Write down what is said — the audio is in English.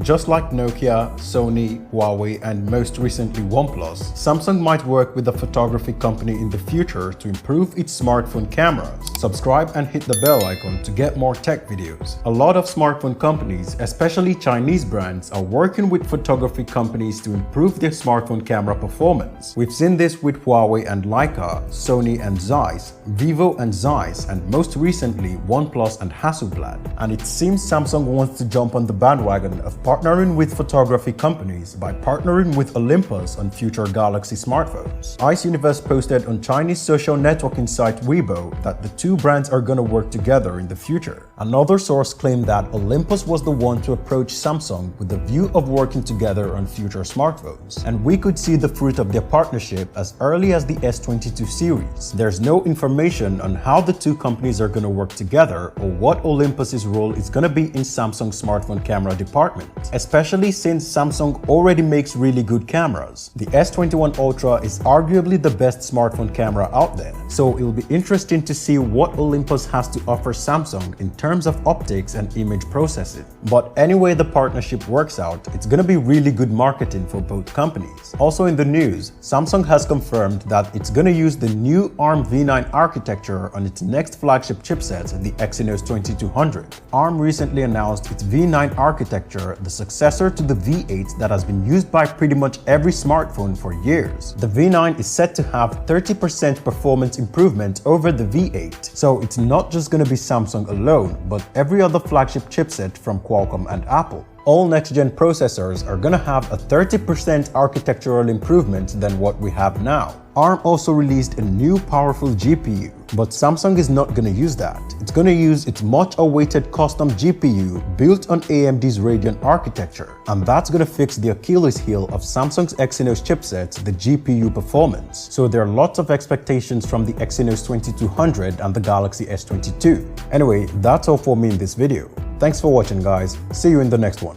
Just like Nokia, Sony, Huawei, and most recently OnePlus, Samsung might work with a photography company in the future to improve its smartphone cameras. Subscribe and hit the bell icon to get more tech videos. A lot of smartphone companies, especially Chinese brands, are working with photography companies to improve their smartphone camera performance. We've seen this with Huawei and Leica, Sony and Zeiss, Vivo and Zeiss, and most recently OnePlus and Hasselblad. And it seems Samsung wants to jump on the bandwagon of partnering with photography companies by partnering with Olympus on future Galaxy smartphones. Ice Universe posted on Chinese social networking site Weibo that the two brands are going to work together in the future. Another source claimed that Olympus was the one to approach Samsung with the view of working together on future smartphones, and we could see the fruit of their partnership as early as the S22 series. There's no information on how the two companies are going to work together or what Olympus's role is going to be in Samsung's smartphone camera department, especially since Samsung already makes really good cameras. The S21 Ultra is arguably the best smartphone camera out there, so it'll be interesting to see what Olympus has to offer Samsung in terms of optics and image processing. But anyway the partnership works out, it's gonna be really good marketing for both companies. Also in the news, Samsung has confirmed that it's gonna use the new ARM v9 architecture on its next flagship chipset, the Exynos 2200. ARM recently announced its v9 architecture, the successor to the v8 that has been used by pretty much every smartphone for years. The v9 is set to have 30% performance improvement over the v8, so it's not just going to be Samsung alone, but every other flagship chipset from Qualcomm and Apple. All next-gen processors are going to have a 30% architectural improvement than what we have now. ARM also released a new powerful GPU, but Samsung is not going to use that. It's going to use its much-awaited custom GPU built on AMD's Radeon architecture, and that's going to fix the Achilles heel of Samsung's Exynos chipset, the GPU performance. So there are lots of expectations from the Exynos 2200 and the Galaxy S22. Anyway, that's all for me in this video. Thanks for watching guys, see you in the next one.